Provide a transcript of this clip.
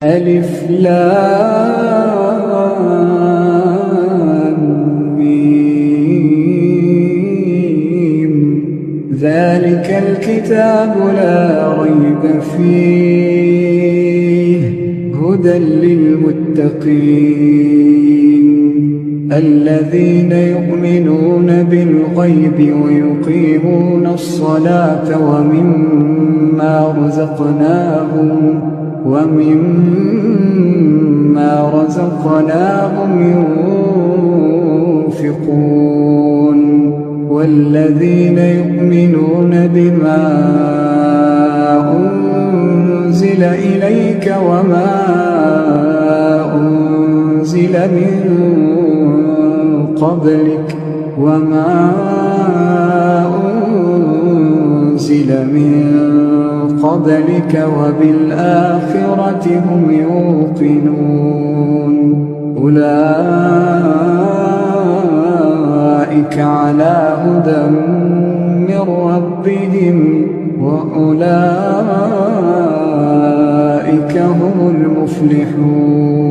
ألف لام ميم. ذلك الكتاب لا ريب فيه هدى للمتقين الذين يؤمنون بالغيب ويقيمون الصلاة ومما رزقناهم ينفقون والذين يؤمنون بما أنزل إليك وما أنزل من قبلك وبالآخرة هم يوقنون أولئك على هدى من ربهم وأولئك هم المفلحون.